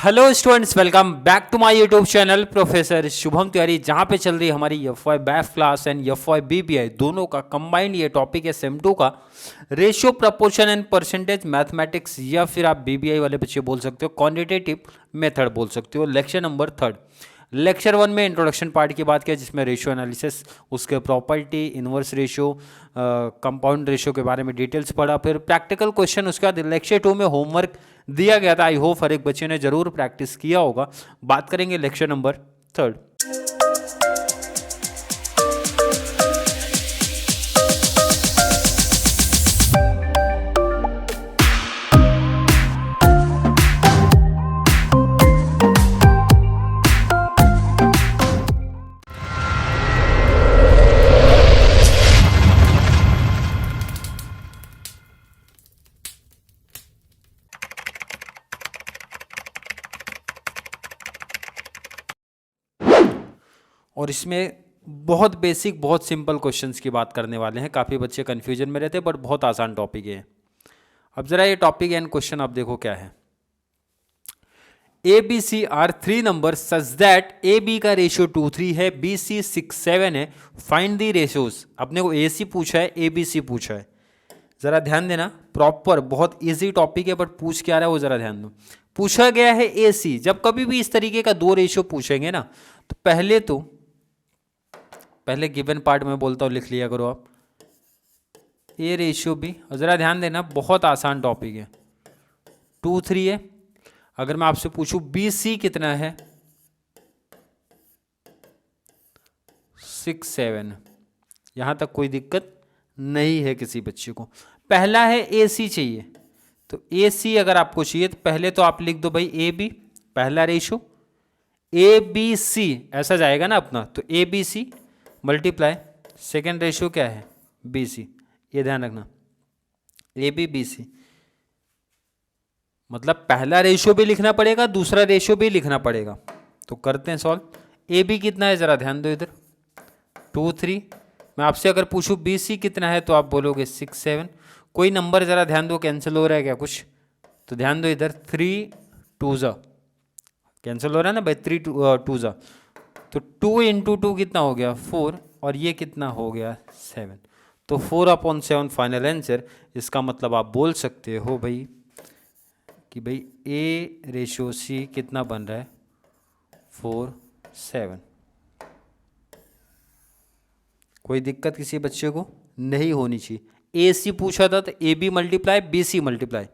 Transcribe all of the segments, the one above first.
Hello students, welcome back to my YouTube channel professor Shubham Tiwari, जहां पे चल रही है हमारी FY BAF class and FY BBI दोनों का कंबाइंड ये टॉपिक है सेम 2 का ratio proportion and percentage mathematics, या फिर आप बीबीआई वाले बच्चे बोल सकते हो क्वांटिटेटिव मेथड बोल सकते हो। Lecture number 3। लेक्चर 1 में इंट्रोडक्शन पार्ट की बात किया जिसमें रेशियो एनालिसिस, उसके property, inverse ratio, compound ratio के बारे में डिटेल्स पढ़ा। फिर प्रैक्टिकल क्वेश्चन, उसके बाद लेक्चर 2 में होमवर्क दिया गया था। आई होप हर एक बच्चे ने जरूर प्रैक्टिस किया होगा। बात करेंगे लेक्चर नंबर 3। और इसमें बहुत बेसिक, बहुत सिंपल क्वेश्चंस की बात करने वाले हैं। काफ़ी बच्चे कन्फ्यूजन में रहते हैं, बट बहुत आसान टॉपिक है। अब जरा ये टॉपिक एंड क्वेश्चन आप देखो क्या है। A B C are 3 number such that A B का रेशियो 2:3 है, बी सी 6:7 है। Find the ratios. अपने को ए सी पूछा है, ए बी सी पूछा है। जरा ध्यान देना, प्रॉपर बहुत इजी टॉपिक है, बट पूछ क्या रहा है वो जरा ध्यान दो। पूछा गया है ए सी। जब कभी भी इस तरीके का 2 रेशियो पूछेंगे ना, तो पहले गिवन पार्ट में बोलता हूँ, लिख लिया करो आप ए रेशियो बी। और ज़रा ध्यान देना, बहुत आसान टॉपिक है। 2:3 है। अगर मैं आपसे पूछूं बी सी कितना है, 6:7। यहां तक कोई दिक्कत नहीं है किसी बच्चे को। पहला है ए सी चाहिए, तो ए सी अगर आपको चाहिए तो पहले तो आप लिख दो भाई ए बी, पहला रेशियो ए बी सी ऐसा जाएगा ना अपना। तो A B C multiply second ratio क्या है, बी सी। ये ध्यान रखना, ए बी बी सी मतलब पहला रेशियो भी लिखना पड़ेगा, दूसरा रेशियो भी लिखना पड़ेगा। तो करते हैं सॉल्व। ए बी कितना है जरा ध्यान दो इधर, 2:3। मैं आपसे अगर पूछूं बी सी कितना है तो आप बोलोगे 6:7। कोई नंबर जरा ध्यान दो कैंसिल हो रहा है क्या कुछ, तो ध्यान दो इधर 3 2 कैंसिल हो रहा है ना भाई, 3 2 तो 2 × 2 कितना हो गया 4, और ये कितना हो गया 7। तो 4/7 फाइनल आंसर। इसका मतलब आप बोल सकते हो भाई कि भाई ए रेशियो सी कितना बन रहा है 4:7। कोई दिक्कत किसी बच्चे को नहीं होनी चाहिए। ए सी पूछा था तो A B multiply B C multiply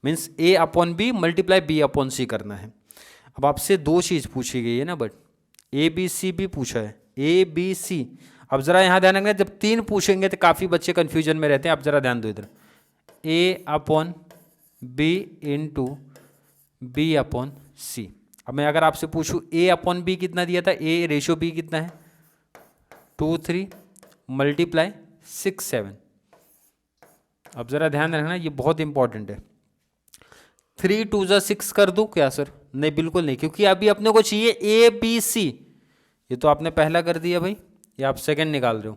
means A upon B multiply B upon C करना है। अब आपसे 2 चीज़ पूछी गई है ना, बट ए बी सी भी पूछा है, ए बी सी। अब जरा यहाँ ध्यान रखना, जब 3 पूछेंगे तो काफ़ी बच्चे कंफ्यूजन में रहते हैं। आप जरा ध्यान दो इधर, A upon B into B upon C. अब मैं अगर आपसे पूछूं ए अपॉन बी कितना दिया था, ए रेशियो बी कितना है 2:3 मल्टीप्लाई 6:7। अब जरा ध्यान रखना, ये बहुत इंपॉर्टेंट है। 3 2 6 कर दूं क्या सर? नहीं, बिल्कुल नहीं, क्योंकि अभी अपने को चाहिए ए बी सी। ये तो आपने पहला कर दिया भाई, ये आप सेकंड निकाल रहे हो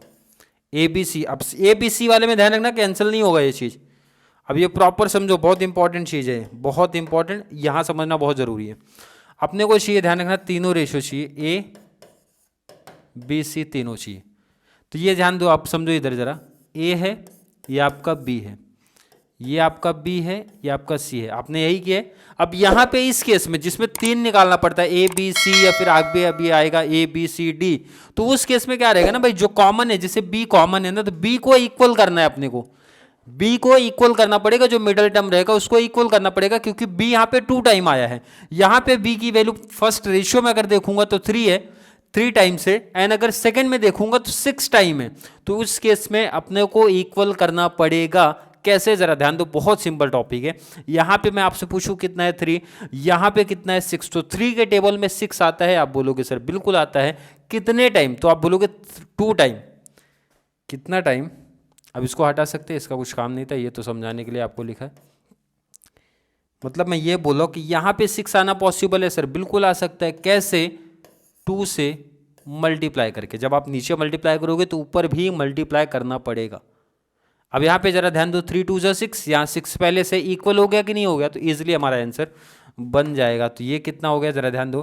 ए बी सी। अब ए बी सी वाले में ध्यान रखना, कैंसिल नहीं होगा ये चीज़। अब ये प्रॉपर समझो, बहुत इंपॉर्टेंट चीज़ है, बहुत इंपॉर्टेंट, यहाँ समझना बहुत ज़रूरी है। अपने को चाहिए, ध्यान रखना, तीनों रेशियो चाहिए, ए बी सी तीनों चाहिए। तो ये ध्यान दो, आप समझो इधर जरा, ए है, ये आपका बी है, ये आपका बी है, ये आपका सी है। आपने यही किया है। अब यहाँ पे इस केस में जिसमें 3 निकालना पड़ता है, ए बी सी, या फिर आगे अभी आएगा ए बी सी डी, तो उस केस में क्या रहेगा ना भाई, जो कॉमन है, जैसे बी कॉमन है ना, तो बी को इक्वल करना है अपने को। बी को इक्वल करना पड़ेगा, जो मिडल टर्म रहेगा उसको इक्वल करना पड़ेगा, क्योंकि बी यहाँ पे 2 टाइम आया है। यहाँ पे बी की वैल्यू फर्स्ट रेशियो में अगर देखूंगा तो 3 है, 3 टाइम्स है, एंड अगर सेकंड में देखूंगा तो 6 टाइम है। तो उस केस में अपने को इक्वल करना पड़ेगा। कैसे, जरा ध्यान दो, बहुत सिंपल टॉपिक है। यहाँ पे मैं आपसे पूछूं कितना है 3, यहाँ पे कितना है 6, तो 3 के टेबल में 6 आता है। आप बोलोगे सर बिल्कुल आता है। कितने टाइम? तो आप बोलोगे 2 टाइम। कितना टाइम? अब इसको हटा सकते हैं, इसका कुछ काम नहीं था, ये तो समझाने के लिए आपको लिखा है। मतलब मैं ये बोला कि यहाँ पे 6 आना पॉसिबल है सर, बिल्कुल आ सकता है। कैसे? 2 से मल्टीप्लाई करके। जब आप नीचे मल्टीप्लाई करोगे तो ऊपर भी मल्टीप्लाई करना पड़ेगा। अब यहाँ पे जरा ध्यान दो, 3 2 6, यहाँ 6 पहले से इक्वल हो गया कि नहीं हो गया, तो इजिली हमारा आंसर बन जाएगा। तो ये कितना हो गया जरा ध्यान दो।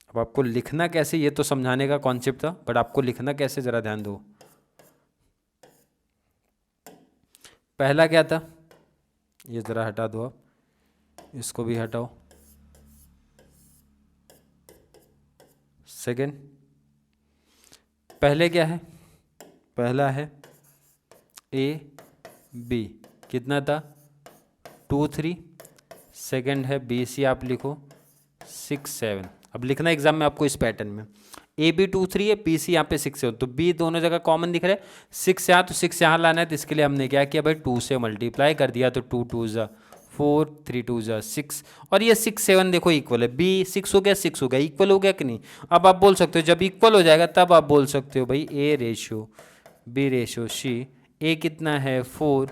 अब आपको लिखना कैसे ये तो समझाने का कॉन्सेप्ट था, बट आपको लिखना कैसे जरा ध्यान दो। पहला क्या था, ये जरा हटा दो आप, इसको भी हटाओ। सेकेंड, पहले क्या है, पहला है ए बी, कितना था 2 3। सेकेंड है बी सी, आप लिखो 6 7। अब लिखना एग्जाम में आपको इस पैटर्न में, ए बी 2 3 है, बी सी यहाँ पे 6 है, तो बी दोनों जगह कॉमन दिख रहा है, 6 यहाँ तो 6 यहाँ लाना है, तो इसके लिए हमने क्या किया भाई 2 से मल्टीप्लाई कर दिया, तो 2 2 ज़ा 4 3 2 ज़ा 6, और ये 6 7 देखो इक्वल है, बी 6 हो गया 6 हो गया, इक्वल हो गया कि नहीं। अब आप बोल सकते हो जब इक्वल हो जाएगा तब आप बोल सकते हो भाई A ratio B ratio C, A कितना है 4,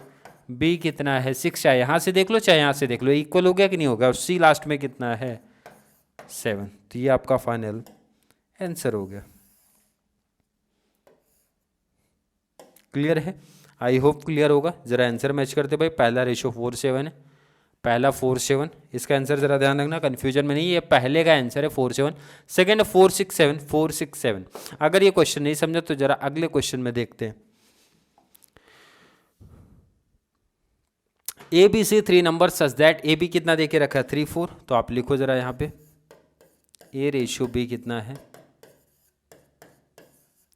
बी कितना है 6, चाहे यहाँ से देख लो चाहे यहाँ से देख लो, इक्वल हो गया कि नहीं होगा, और सी लास्ट में कितना है 7। तो ये आपका फाइनल आंसर हो गया। क्लियर है, आई होप क्लियर होगा। जरा आंसर मैच करते भाई, पहला रेशियो 4 7 है, पहला 4 7, इसका आंसर जरा ध्यान रखना कंफ्यूजन में नहीं, ये पहले का आंसर है 4 7, सेकेंड 4 6 7 4 6 7। अगर ये क्वेश्चन नहीं समझा तो जरा अगले क्वेश्चन में देखते हैं। A B C 3 number such that A B कितना दे के रखा है 3 4, तो आप लिखो जरा यहाँ पे ए रेशियो बी कितना है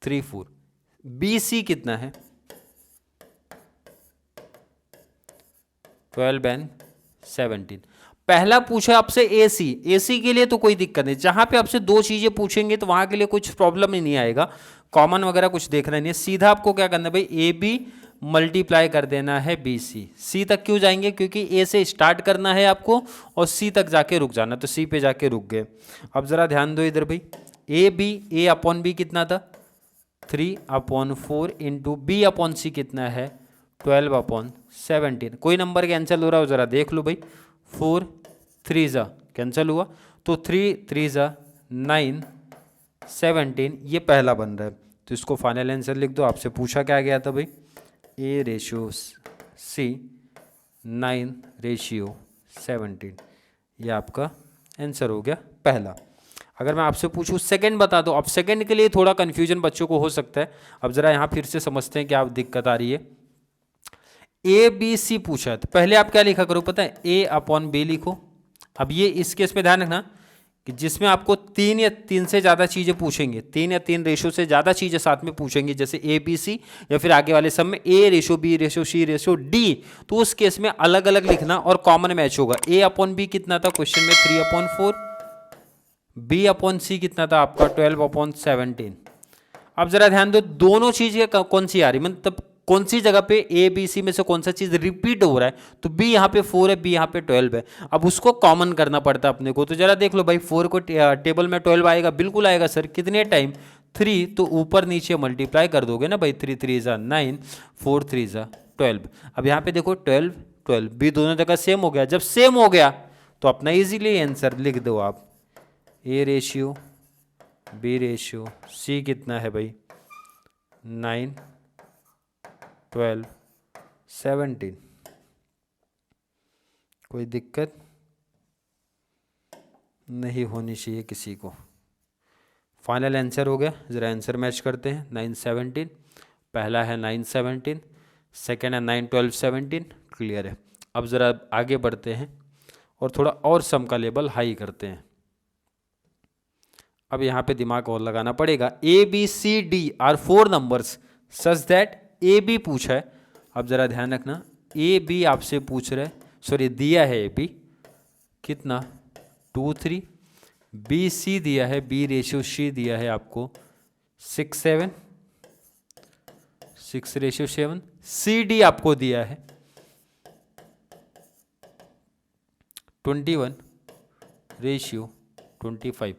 3 4, बी सी कितना है 12 एंड 17। पहला पूछा आपसे ए सी के लिए तो कोई दिक्कत नहीं, जहां पे आपसे दो चीजें पूछेंगे तो वहां के लिए कुछ प्रॉब्लम ही नहीं आएगा, कॉमन वगैरह कुछ देखना नहीं है, सीधा आपको क्या करना है भाई ए बी मल्टीप्लाई कर देना है बी सी तक क्यों जाएंगे, क्योंकि ए से स्टार्ट करना है आपको और सी तक जाके रुक जाना, तो सी पे जाके रुक गए। अब जरा ध्यान दो इधर भाई, ए अपॉन बी कितना था 3/4 इंटू बी अपॉन सी कितना है 12/17। कोई नंबर कैंसिल हो रहा हो जरा देख लो भाई, 4 3 ज़ा कैंसिल हुआ, तो 3 3 ज़ा 9 17, ये पहला बन रहा है, तो इसको फाइनल आंसर लिख दो। आपसे पूछा क्या गया था भाई ए रेशियो सी 9 रेशियो 17, ये आपका आंसर हो गया पहला। अगर मैं आपसे पूछूं सेकंड बता दो, अब सेकंड के लिए थोड़ा कंफ्यूजन बच्चों को हो सकता है। अब जरा यहाँ फिर से समझते हैं क्या दिक्कत आ रही है। ए बी सी पूछा है, तो पहले आप क्या लिखा करो पता है, ए अपॉन बी लिखो। अब ये इस केस में ध्यान रखना कि जिसमें आपको 3 या 3 से ज़्यादा चीज़ें पूछेंगे, 3 या 3 रेशो से ज़्यादा चीज़ें साथ में पूछेंगे, जैसे ए बी सी या फिर आगे वाले सब में ए रेशो बी रेशो सी रेशो डी, तो उस केस में अलग अलग लिखना और कॉमन मैच होगा। ए अपॉन बी कितना था क्वेश्चन में 3/4, बी अपॉन सी कितना था आपका 12/17। अब जरा ध्यान दो दोनों चीज़ें कौन सी आ रही, मतलब कौन सी जगह पे ए बी सी में से कौन सा चीज रिपीट हो रहा है, तो बी यहाँ पे 4 है, बी यहाँ पे 12 है। अब उसको कॉमन करना पड़ता है अपने को, तो जरा देख लो भाई 4 को टेबल में 12 आएगा, बिल्कुल आएगा सर, कितने टाइम 3, तो ऊपर नीचे मल्टीप्लाई कर दोगे ना भाई, 3 3 ज़ा 9 4 3 ज़ा 12। अब यहाँ पे देखो 12 12 बी दोनों जगह सेम हो गया, जब सेम हो गया तो अपना इजीली आंसर लिख दो आप, A ratio B ratio C कितना है भाई 9 12 17। कोई दिक्कत नहीं होनी चाहिए किसी को। फाइनल आंसर हो गया, ज़रा आंसर मैच करते हैं। 9 17, पहला है 9 17, सेकेंड है 9 12 17, क्लियर है। अब ज़रा आगे बढ़ते हैं और थोड़ा और सम का लेवल हाई करते हैं। अब यहाँ पे दिमाग और लगाना पड़ेगा। A B C D are 4 numbers such that A B पूछा है। अब ज़रा ध्यान रखना, ए बी आपसे पूछ रहा है, सॉरी दिया है ए बी कितना 2 3, बी सी दिया है, बी रेशियो सी दिया है आपको 6 7 6 रेशियो 7, सी डी आपको दिया है 21 रेशियो 25।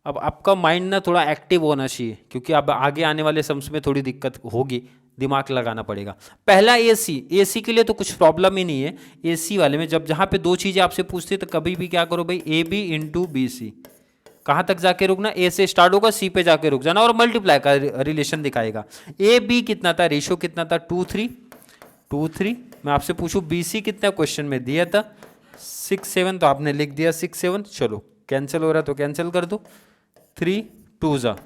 अब आपका माइंड ना थोड़ा एक्टिव होना चाहिए, क्योंकि अब आगे आने वाले सम्स में थोड़ी दिक्कत होगी, दिमाग लगाना पड़ेगा। पहला एसी के लिए तो कुछ प्रॉब्लम ही नहीं है। एसी वाले में जब जहाँ पे दो चीज़ें आपसे पूछते तो कभी भी क्या करो भाई, A B into B C, कहाँ तक जाके रुकना, ए से स्टार्ट होगा सी पे जाके रुक जाना और मल्टीप्लाई का रिलेशन दिखाएगा। ए बी कितना था, रेशियो कितना था 2 3 मैं आपसे पूछूं BC कितना क्वेश्चन में दिया था 6 7, तो आपने लिख दिया 6 7। चलो कैंसिल हो रहा तो कैंसिल कर दो, 3 2 जा,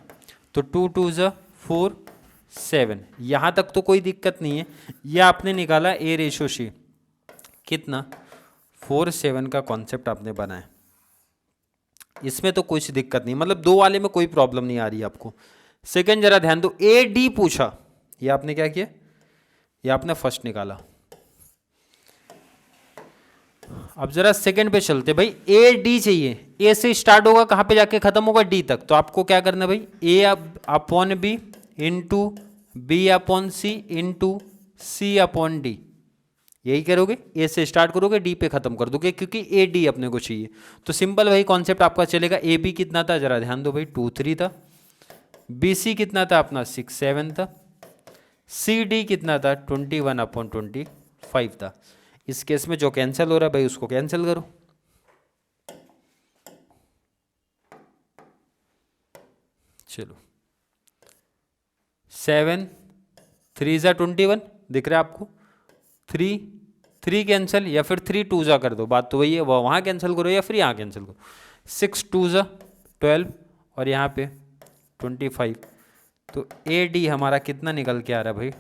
तो 2 2 जा 4 7। यहाँ तक तो कोई दिक्कत नहीं है। ये आपने निकाला A रेशो C कितना 4 7 का कॉन्सेप्ट आपने बनाया, इसमें तो कुछ दिक्कत नहीं, मतलब दो वाले में कोई प्रॉब्लम नहीं आ रही आपको। सेकंड जरा ध्यान दो, AD पूछा, ये आपने क्या किया, ये आपने फर्स्ट निकाला। अब जरा सेकंड पे चलते भाई, AD चाहिए, A से स्टार्ट होगा कहां पे जाके खत्म होगा D तक, तो आपको क्या करना है भाई, A upon B into B upon C into C upon D, यही करोगे, A से स्टार्ट करोगे D पे खत्म कर दोगे, क्योंकि AD अपने को चाहिए। तो सिंपल भाई कॉन्सेप्ट आपका चलेगा। AB कितना था जरा ध्यान दो भाई, 2 3 था। BC कितना था अपना 6 7 था। CD कितना था 21 अपॉन 25 था। इस केस में जो कैंसिल हो रहा है भाई उसको कैंसिल करो, चलो 7 3 जा 21 दिख रहा है आपको, 3 3 कैंसिल, या फिर 3 2 जा कर दो, बात तो वही है, वहाँ कैंसिल करो या फिर यहाँ कैंसिल करो। 6 2 जा 12 और यहाँ पे 25, तो AD हमारा कितना निकल के आ रहा है भाई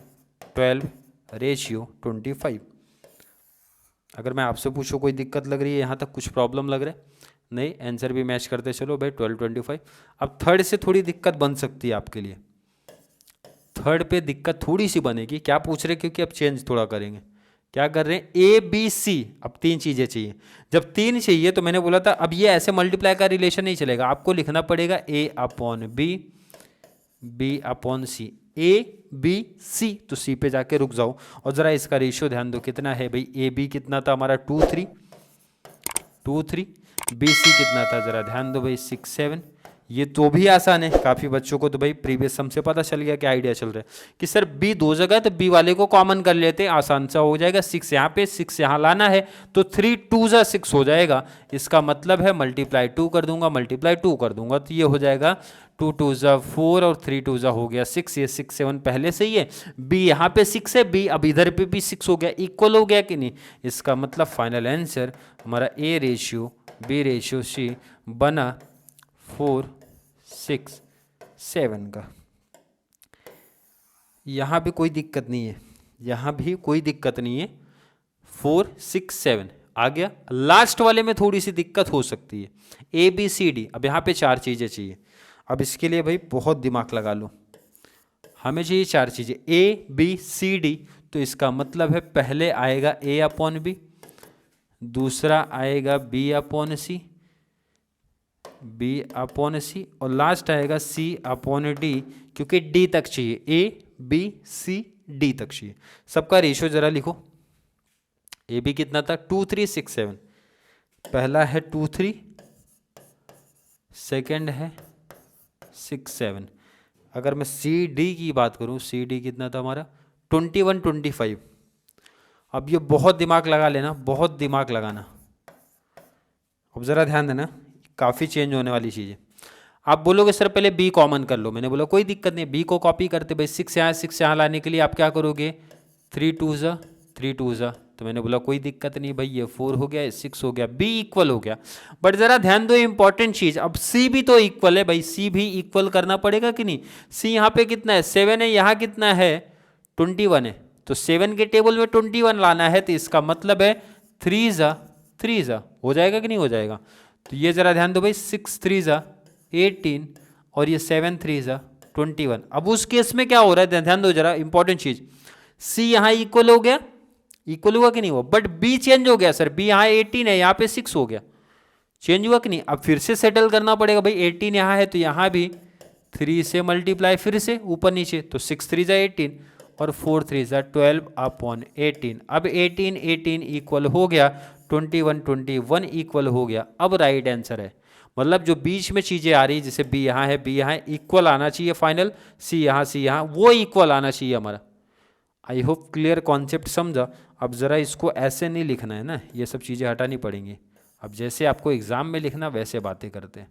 12 रेशियो 25। अगर मैं आपसे पूछूं कोई दिक्कत लग रही है यहाँ तक, कुछ प्रॉब्लम लग रहा है, नहीं, आंसर भी मैच करते चलो भाई 12 25। अब थर्ड से थोड़ी दिक्कत बन सकती है आपके लिए, थर्ड पे दिक्कत थोड़ी सी बनेगी। क्या पूछ रहे, क्योंकि अब चेंज थोड़ा करेंगे, क्या कर रहे हैं ABC, अब 3 चीजें चाहिए। जब 3 चाहिए तो मैंने बोला था अब ये ऐसे मल्टीप्लाई का रिलेशन नहीं चलेगा, आपको लिखना पड़ेगा A upon B B upon C, ABC, तो C पे जाके रुक जाओ। और जरा इसका रेशियो ध्यान दो कितना है भाई, AB कितना था हमारा 2 3 2 3, BC कितना था जरा ध्यान दो भाई 6 7। ये तो भी आसान है, काफी बच्चों को तो भाई प्रीवियस सम से पता चल गया, क्या आइडिया चल रहा है कि सर B दो जगह, तो B वाले को कॉमन कर लेते हैं, आसान सा हो जाएगा। 6 यहाँ पे 6 यहाँ लाना है, तो 3 2 जा 6 हो जाएगा। इसका मतलब है मल्टीप्लाई 2 कर दूंगा, मल्टीप्लाई 2 कर दूंगा, तो ये हो जाएगा 2 2 जा 4 और 3 2 जा हो गया 6। ये 6 7 पहले से ही है, B यहाँ पे 6 है, B अब इधर पे भी 6 हो गया, इक्वल हो गया कि नहीं। इसका मतलब फाइनल आंसर हमारा A ratio B ratio C बना 4 6 7 का। यहाँ भी कोई दिक्कत नहीं है, यहाँ भी कोई दिक्कत नहीं है, 4 6 7 आ गया। लास्ट वाले में थोड़ी सी दिक्कत हो सकती है, ABCD। अब यहाँ पे 4 चीज़ें चाहिए, अब इसके लिए भाई बहुत दिमाग लगा लो, हमें चाहिए 4 चीज़ें ABCD। तो इसका मतलब है पहले आएगा A अपॉन B, दूसरा आएगा B upon C, B upon C, और लास्ट आएगा C अपॉन D, क्योंकि D तक चाहिए, ABCD तक चाहिए। सबका रेशियो जरा लिखो, AB कितना था 2 3 6 7, पहला है 2 3, सेकंड है 6 7। अगर मैं CD की बात करूं, CD कितना था हमारा 21 25। अब ये बहुत दिमाग लगा लेना, बहुत दिमाग लगाना। अब ज़रा ध्यान देना, काफ़ी चेंज होने वाली चीज़ है। आप बोलोगे सर पहले B कॉमन कर लो, मैंने बोला कोई दिक्कत नहीं, B को कॉपी करते भाई, 6 यहाँ लाने के लिए आप क्या करोगे, 3 2 जा, तो मैंने बोला कोई दिक्कत नहीं भाई, ये 4 हो गया, 6 हो गया, B इक्वल हो गया। बट ज़रा ध्यान दो इंपॉर्टेंट चीज़, अब C भी तो इक्वल है भाई, C भी इक्वल करना पड़ेगा कि नहीं। C यहाँ पे कितना है 7 है, यहाँ कितना है 21 है, तो 7 के टेबल में 21 लाना है, तो इसका मतलब है 3 जा हो जाएगा कि नहीं हो जाएगा। तो ये जरा ध्यान दो भाई, 6 3 जा 18 और ये 7 3 जा 21। अब उस केस में क्या हो रहा है, ध्यान दो जरा इंपॉर्टेंट चीज, C यहाँ इक्वल हो गया, इक्वल हुआ कि नहीं हुआ, बट B चेंज हो गया सर, B यहाँ 18 है, यहाँ पे 6 हो गया, चेंज हुआ कि नहीं। अब फिर से सेटल करना पड़ेगा भाई, 18 यहाँ है तो यहाँ भी 3 से मल्टीप्लाई, फिर से ऊपर नीचे, तो 6 3 जा 18 और 4 3 जा 12 अपॉन 18। अब 18 18 इक्वल हो गया 21 21 इक्वल हो गया। अब राइट आंसर है, मतलब जो बीच में चीजें आ रही, जैसे B यहाँ है, B यहाँ है, इक्वल आना चाहिए फाइनल, C यहाँ, वो इक्वल आना चाहिए हमारा। आई होप क्लियर कॉन्सेप्ट समझा। अब ज़रा इसको ऐसे नहीं लिखना है ना, ये सब चीज़ें हटानी पड़ेंगी। अब जैसे आपको एग्जाम में लिखना वैसे बातें करते हैं।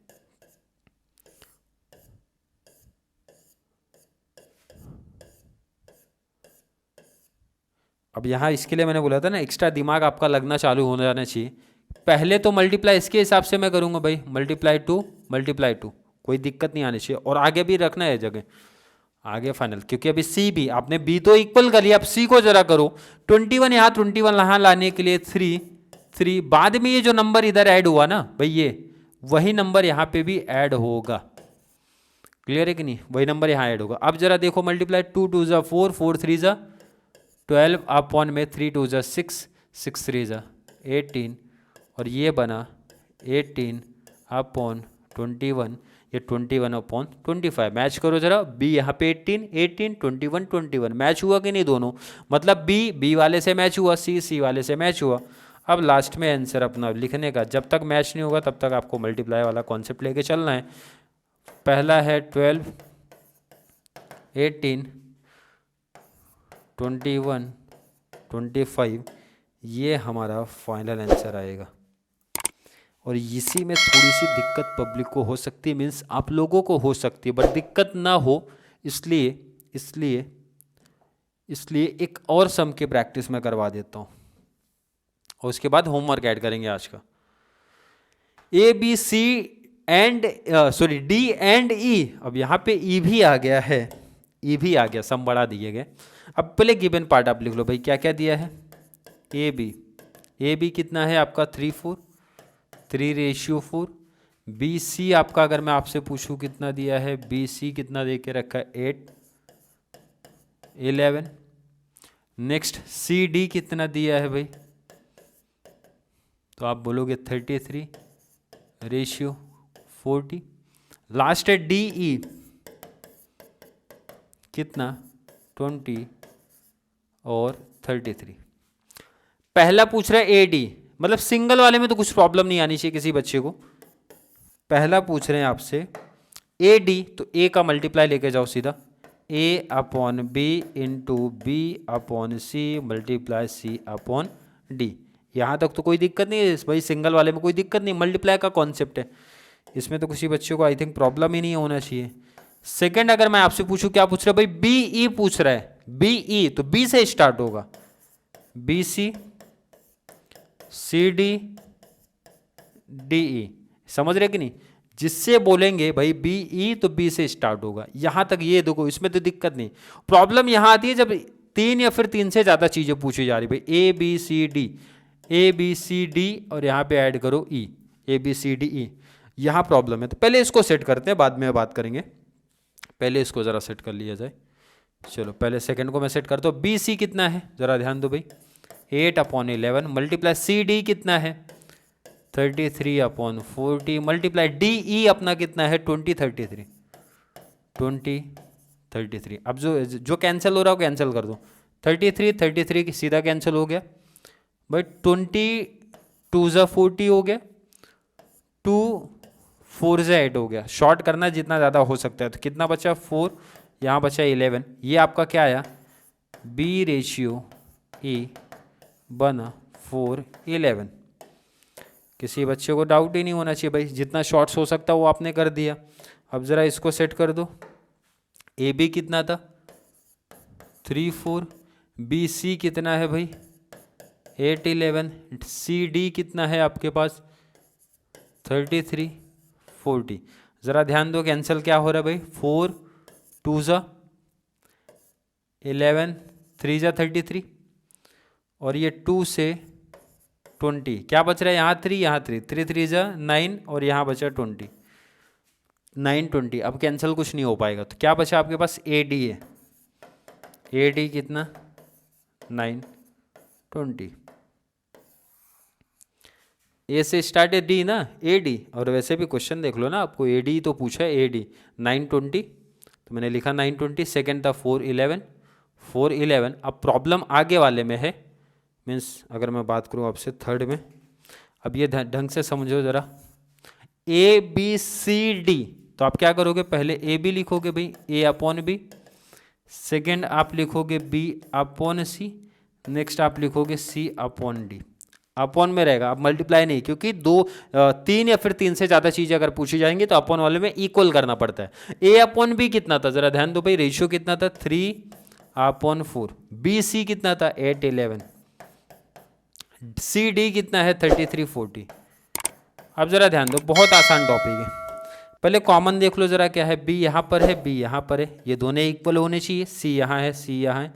अब यहाँ इसके लिए मैंने बोला था ना, एक्स्ट्रा दिमाग आपका लगना चालू होने जाना चाहिए। पहले तो मल्टीप्लाई इसके हिसाब से मैं करूँगा भाई, मल्टीप्लाई टू, कोई दिक्कत नहीं आनी चाहिए, और आगे भी रखना है जगह, आगे फाइनल, क्योंकि अभी सी भी आपने बी तो इक्वल कर लिया, अब सी को जरा करो। 21 यहाँ 21 यहाँ लाने के लिए 3 बाद में ये जो नंबर इधर ऐड हुआ ना भाई, ये वही नंबर यहाँ पे भी ऐड होगा। क्लियर है कि नहीं? वही नंबर यहाँ ऐड होगा। अब जरा देखो, मल्टीप्लाई 2 2 ज़ा 4, 4 3 ज़ा 12 अपॉन में 3 2 ज़ा 6, 6 3 ज़ा 18, और ये बना 18 अपॉन 21, ये 21 अपॉन 25। मैच करो जरा, बी यहाँ पे 18 18 21 21 मैच हुआ कि नहीं दोनों? मतलब बी वाले से मैच हुआ, सी वाले से मैच हुआ। अब लास्ट में आंसर अपना लिखने का, जब तक मैच नहीं होगा तब तक आपको मल्टीप्लाई वाला कॉन्सेप्ट लेके चलना है। पहला है 12 18 21 25, ये हमारा फाइनल आंसर आएगा। और इसी में थोड़ी सी दिक्कत पब्लिक को हो सकती है, मीन्स आप लोगों को हो सकती है, बट दिक्कत ना हो इसलिए एक और सम की प्रैक्टिस मैं करवा देता हूँ, और उसके बाद होमवर्क ऐड करेंगे आज का। A B C and D and E, अब यहाँ पे ई भी आ गया है, ई भी आ गया, सम बढ़ा दिए गए। अब पहले गिवन पार्ट आप लिख लो भाई, क्या क्या दिया है। ए बी कितना है आपका 3 4, 3:4। बी सी आपका अगर मैं आपसे पूछूं कितना दिया है, बी सी कितना दे के रखा है 8 11। नेक्स्ट सी डी कितना दिया है भाई, तो आप बोलोगे 33:40। लास्ट है डी ई कितना 20 और 33। पहला पूछ रहा है ए डी, मतलब सिंगल वाले में तो कुछ प्रॉब्लम नहीं आनी चाहिए किसी बच्चे को। पहला पूछ रहे हैं आपसे ए डी, तो ए का मल्टीप्लाई लेके जाओ सीधा, A upon B into B upon C multiply C upon D. यहाँ तक तो कोई दिक्कत नहीं है भाई, सिंगल वाले में कोई दिक्कत नहीं, मल्टीप्लाई का कॉन्सेप्ट है, इसमें तो किसी बच्चे को आई थिंक प्रॉब्लम ही नहीं होना चाहिए। सेकंड अगर मैं आपसे पूछूं, क्या पूछ रहा है भाई, बी ई पूछ रहा है, बी ई तो बी से स्टार्ट होगा, B C C D D E, समझ रहे कि नहीं? जिससे बोलेंगे भाई बी ई तो बी से स्टार्ट होगा, यहां तक ये देखो, इसमें तो दिक्कत नहीं। प्रॉब्लम यहां आती है जब 3 या फिर 3 से ज्यादा चीजें पूछी जा रही, भाई ए बी सी डी और यहां पे ऐड करो ई, ए बी सी डी ई, यहां प्रॉब्लम है। तो पहले इसको सेट करते हैं, बाद में बात करेंगे, पहले इसको जरा सेट कर लिया जाए। चलो पहले सेकंड को मैं सेट करता हूं। बी सी कितना है जरा ध्यान दो भाई, 8/11 मल्टीप्लाई सी डी कितना है 33/40 मल्टीप्लाई डी ई अपना कितना है 20 33। अब जो कैंसिल हो रहा हो कैंसिल कर दो, 33 की सीधा कैंसिल हो गया भाई, 22 ज़ा 40 हो गया, 2 4 ज़ा 8 हो गया। शॉर्ट करना जितना ज़्यादा हो सकता है, तो कितना बचा 4, यहाँ बचा 11। ये आपका क्या आया, बी रेशियो ई बना 4:11। किसी बच्चे को डाउट ही नहीं होना चाहिए भाई, जितना शॉर्ट्स हो सकता वो आपने कर दिया। अब ज़रा इसको सेट कर दो, ए बी कितना था 3 4, बी सी कितना है भाई 8 11, सी डी कितना है आपके पास 33 40। ज़रा ध्यान दो कैंसिल क्या हो रहा है भाई, 4 2 ज़ा 11 3 ज़ा 33, और ये 2 से 20, क्या बच रहा है यहाँ 3 यहाँ 3 3 3 ज़ा 9 और यहाँ बचा 20 9 20। अब कैंसिल कुछ नहीं हो पाएगा, तो क्या बचा आपके पास ए डी है, ए डी कितना 9 20। ए से स्टार्ट है डी ना, ए डी, और वैसे भी क्वेश्चन देख लो ना, आपको ए डी तो पूछा है, ए डी 9 20, तो मैंने लिखा 9 20। सेकेंड था 4 11। अब प्रॉब्लम आगे वाले में है, मीन्स अगर मैं बात करूँ आपसे थर्ड में, अब ये ढंग से समझो ज़रा, ए बी सी डी, तो आप क्या करोगे, पहले ए बी लिखोगे भाई, ए अपॉन बी, सेकेंड आप लिखोगे बी अपॉन सी, नेक्स्ट आप लिखोगे सी अपॉन डी। अपॉन में रहेगा, अब मल्टीप्लाई नहीं, क्योंकि 3 या फिर 3 से ज़्यादा चीज़ें अगर पूछी जाएंगी तो अपॉन वाले में इक्वल करना पड़ता है। ए अपॉन बी कितना था, ज़रा ध्यान दो भाई, रेशियो कितना था 3 अपॉन 4। बी सी कितना था 8 11, सी डी कितना है 33 40। अब जरा ध्यान दो, बहुत आसान टॉपिक है। पहले कॉमन देख लो जरा, क्या है, बी यहाँ पर है, बी यहाँ पर है, ये दोनों इक्वल होने चाहिए। सी यहाँ है, सी यहाँ है,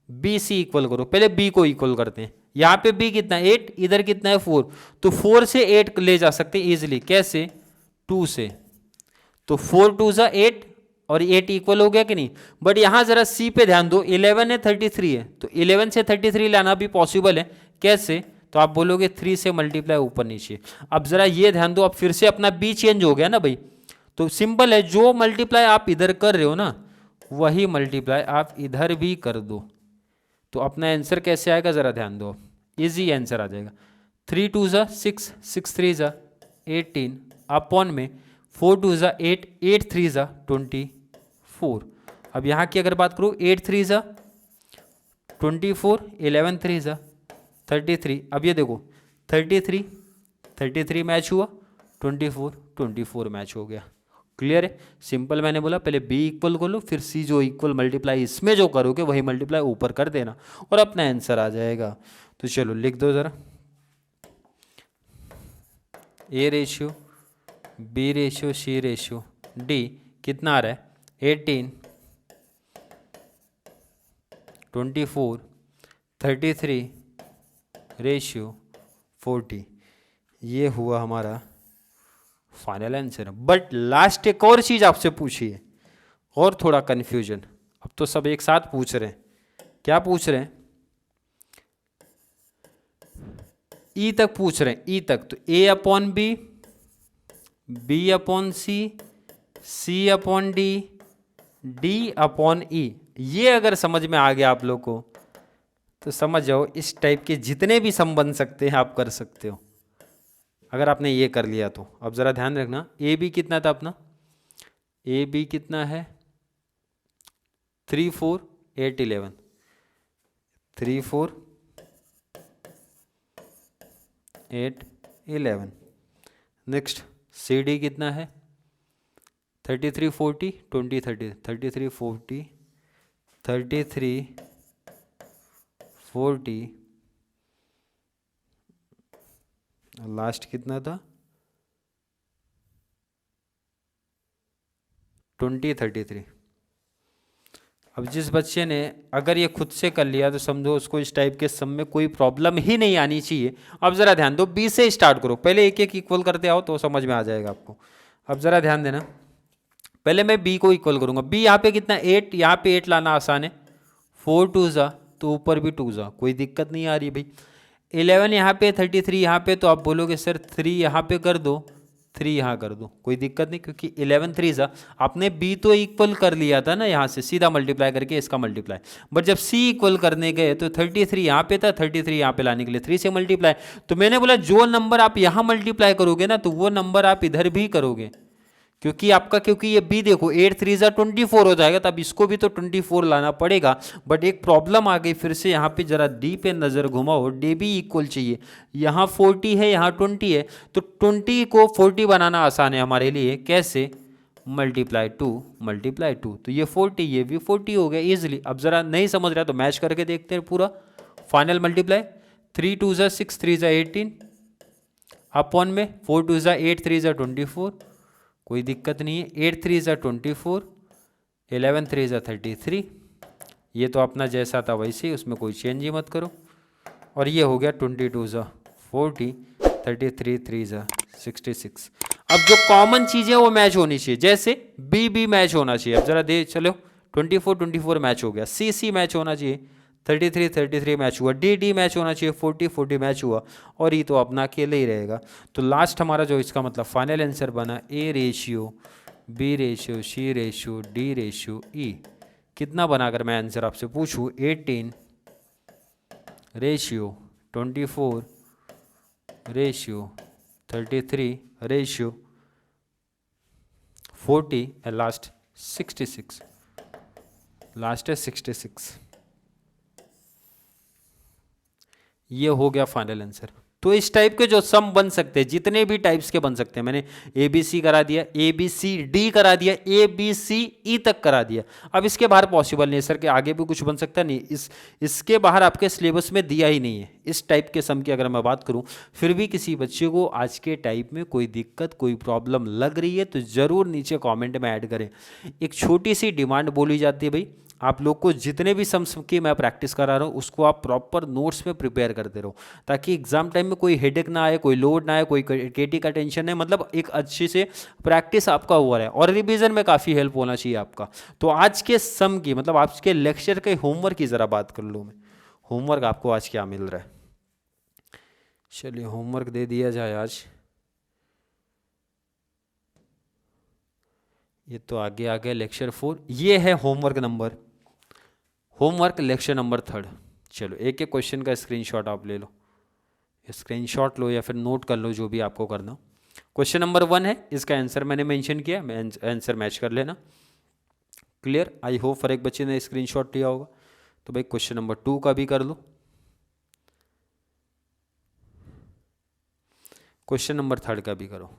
बी सी इक्वल करो। पहले बी को इक्वल करते हैं। यहाँ पे बी कितना है 8, इधर कितना है 4, तो 4 से 8 ले जा सकते हैं इजिली। कैसे? 2 से। तो 4 2 ज़ा 8 और 8 इक्वल हो गया कि नहीं। बट यहाँ जरा सी पे ध्यान दो, 11 है 33 है, तो 11 से 33 लाना भी पॉसिबल है। कैसे? तो आप बोलोगे 3 से मल्टीप्लाई ऊपर नीचे। अब जरा ये ध्यान दो, अब फिर से अपना बी चेंज हो गया ना भाई। तो सिंपल है, जो मल्टीप्लाई आप इधर कर रहे हो ना, वही मल्टीप्लाई आप इधर भी कर दो। तो अपना आंसर कैसे आएगा जरा ध्यान दो, इजी आंसर आ जाएगा। 3 2 ज़ा 6, 6 3 ज़ा 18 अपॉन में 4 2 ज़ा 8, 8 3 ज़ा 24। अब यहाँ की अगर बात करूँ, 8 3 ज़ा 24, 11 3 ज़ा 33। अब ये देखो 33 मैच हुआ, 24 मैच हो गया। क्लियर है? सिंपल, मैंने बोला पहले बी इक्वल कर लो, फिर सी जो इक्वल मल्टीप्लाई इसमें जो करोगे वही मल्टीप्लाई ऊपर कर देना और अपना आंसर आ जाएगा। तो चलो लिख दो जरा, A ratio B ratio C ratio D कितना आ रहा है 18 24 33 रेशियो 40। ये हुआ हमारा फाइनल आंसर। बट लास्ट एक और चीज आपसे पूछी है और थोड़ा कंफ्यूजन। अब तो सब एक साथ पूछ रहे हैं। क्या पूछ रहे हैं? ई तक पूछ रहे हैं, ई तक। तो ए अपॉन बी, बी अपॉन सी, सी अपॉन डी, डी अपॉन ई। ये अगर समझ में आ गया आप लोग को तो समझ जाओ, इस टाइप के जितने भी सम बन सकते हैं आप कर सकते हो अगर आपने ये कर लिया तो। अब ज़रा ध्यान रखना, ए बी कितना था अपना, ए बी कितना है 3 4 8 11, 3 4 8 11। नेक्स्ट सी डी कितना है 33 40 20 30, 33 40 33 40, लास्ट कितना था 20 33। अब जिस बच्चे ने अगर ये खुद से कर लिया तो समझो उसको इस टाइप के सम में कोई प्रॉब्लम ही नहीं आनी चाहिए। अब ज़रा ध्यान दो, बी से स्टार्ट करो, पहले एक एक इक्वल करते आओ तो समझ में आ जाएगा आपको। अब ज़रा ध्यान देना, पहले मैं बी को इक्वल करूँगा। बी यहाँ पे कितना 8, यहाँ पे 8 लाना आसान है, 4 2 ज़ा तो ऊपर भी 2 ज़ा, कोई दिक्कत नहीं आ रही भाई। 11 यहाँ पे 33 यहाँ पे, तो आप बोलोगे सर 3 यहाँ पे कर दो, 3 यहाँ कर दो, कोई दिक्कत नहीं, क्योंकि 11 3 ज़ा आपने बी तो इक्वल कर लिया था ना यहाँ से सीधा मल्टीप्लाई करके इसका मल्टीप्लाई। बट जब सी इक्वल करने गए तो 33 यहाँ पे था, 33 यहाँ पे लाने के लिए 3 से मल्टीप्लाई। तो मैंने बोला जो नंबर आप यहाँ मल्टीप्लाई करोगे ना तो वो नंबर आप इधर भी करोगे, क्योंकि ये बी देखो 8 3 ज़ा 24 हो जाएगा, तब इसको भी तो 24 लाना पड़ेगा। बट एक प्रॉब्लम आ गई फिर से, यहाँ पे जरा डी पे नज़र घुमाओ, डी भी इक्वल चाहिए। यहाँ 40 है, यहाँ 20 है, तो 20 को 40 बनाना आसान है हमारे लिए। कैसे? मल्टीप्लाई 2, तो ये 40 ये भी 40 हो गया ईजिली। अब ज़रा नहीं समझ रहा तो मैच करके देखते हैं पूरा। फाइनल मल्टीप्लाई 3 2 ज़ा 6 3 ज़ा 18 अपॉन में 4 2 ज़ा 8 3 ज़ा 24, कोई दिक्कत नहीं है। 8 3 ज़ा 24, 11 3 ज़ा 33। ये तो अपना जैसा था वैसे ही, उसमें कोई चेंज ही मत करो। और ये हो गया 22 ज़ा 40, 33 3 ज़ा 66। अब जो कॉमन चीज़ें वो मैच होनी चाहिए, जैसे बी बी मैच होना चाहिए। अब ज़रा दे चलो, 24 24 मैच हो गया, सी सी मैच होना चाहिए, 33 33 मैच हुआ, डी डी मैच होना चाहिए, 40 40 मैच हुआ, और ये तो अपना अकेले ही रहेगा। तो लास्ट हमारा जो इसका मतलब फाइनल आंसर बना A ratio B ratio C ratio D ratio E कितना बना? अगर मैं आंसर आपसे पूछूं 18 ratio 24 ratio 33 ratio 40 and last 66, last है 66। ये हो गया फाइनल आंसर। तो इस टाइप के जो सम बन सकते हैं, जितने भी टाइप्स के बन सकते हैं, मैंने ABC करा दिया, ABCD करा दिया, ABCE तक करा दिया। अब इसके बाहर पॉसिबल नहीं है सर कि आगे भी कुछ बन सकता नहीं, इसके बाहर आपके सिलेबस में दिया ही नहीं है। इस टाइप के सम की अगर मैं बात करूं, फिर भी किसी बच्चे को आज के टाइप में कोई दिक्कत, कोई प्रॉब्लम लग रही है तो ज़रूर नीचे कॉमेंट में ऐड करें। एक छोटी सी डिमांड बोली जाती है भाई, आप लोग को जितने भी सम्स की मैं प्रैक्टिस करा रहा हूँ उसको आप प्रॉपर नोट्स में प्रिपेयर करते रहो, ताकि एग्जाम टाइम में कोई हेडेक ना आए, कोई लोड ना आए, कोई केटी का टेंशन नहीं, मतलब एक अच्छी से प्रैक्टिस आपका हुआ रहा है और रिवीजन में काफ़ी हेल्प होना चाहिए आपका। तो आज के सम की, मतलब आज के लेक्चर के होमवर्क की ज़रा बात कर लूँ मैं, होमवर्क आपको आज क्या मिल रहा है। चलिए होमवर्क दे दिया जाए आज। ये तो आगे आ गया लेक्चर 4, ये है होमवर्क लेक्चर नंबर 3। चलो एक एक क्वेश्चन का स्क्रीनशॉट आप ले लो, स्क्रीनशॉट लो या फिर नोट कर लो, जो भी आपको करना। क्वेश्चन नंबर 1 है, इसका आंसर मैंने मेंशन किया, मैं आंसर मैच कर लेना। क्लियर? आई होप हर एक बच्चे ने स्क्रीनशॉट लिया होगा। तो भाई क्वेश्चन नंबर 2 का भी कर लो, क्वेश्चन नंबर 3 का भी करो।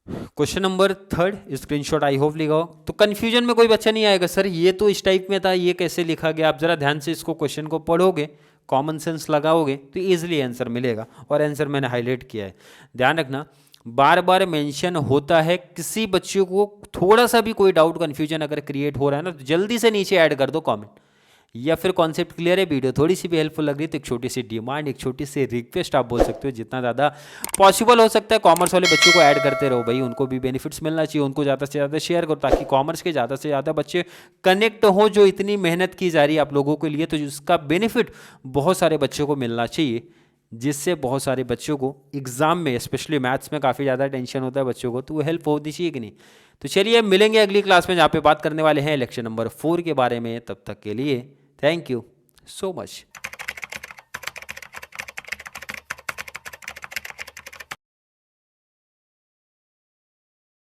Question number 3 screenshot I hope लिखा हो। तो कंफ्यूजन में कोई बच्चा नहीं आएगा सर ये तो इस टाइप में था, ये कैसे लिखा गया। आप जरा ध्यान से इसको क्वेश्चन को पढ़ोगे, कॉमन सेंस लगाओगे तो इजीली आंसर मिलेगा, और आंसर मैंने हाईलाइट किया है। ध्यान रखना, बार बार मेंशन होता है, किसी बच्चे को थोड़ा सा भी कोई डाउट कन्फ्यूजन अगर क्रिएट हो रहा है ना, तो जल्दी से नीचे ऐड कर दो कॉमेंट, या फिर कॉन्सेप्ट क्लियर है, वीडियो थोड़ी सी भी हेल्पफुल लग रही है तो एक छोटी सी डिमांड, एक छोटी सी रिक्वेस्ट आप बोल सकते हो, जितना ज़्यादा पॉसिबल हो सकता है कॉमर्स वाले बच्चों को ऐड करते रहो भाई, उनको भी बेनिफिट्स मिलना चाहिए, उनको ज़्यादा से ज़्यादा शेयर करो, ताकि कॉमर्स के ज़्यादा से ज़्यादा बच्चे कनेक्ट हो। जो इतनी मेहनत की जा रही है आप लोगों के लिए, तो उसका बेनिफिट बहुत सारे बच्चों को मिलना चाहिए, जिससे बहुत सारे बच्चों को एग्जाम में, स्पेशली मैथ्स में काफ़ी ज़्यादा टेंशन होता है बच्चों को, तो वो हेल्प होनी चाहिए कि नहीं। तो चलिए मिलेंगे अगली क्लास में, जहाँ पे बात करने वाले हैं लेक्चर नंबर 4 के बारे में। तब तक के लिए थैंक यू so much.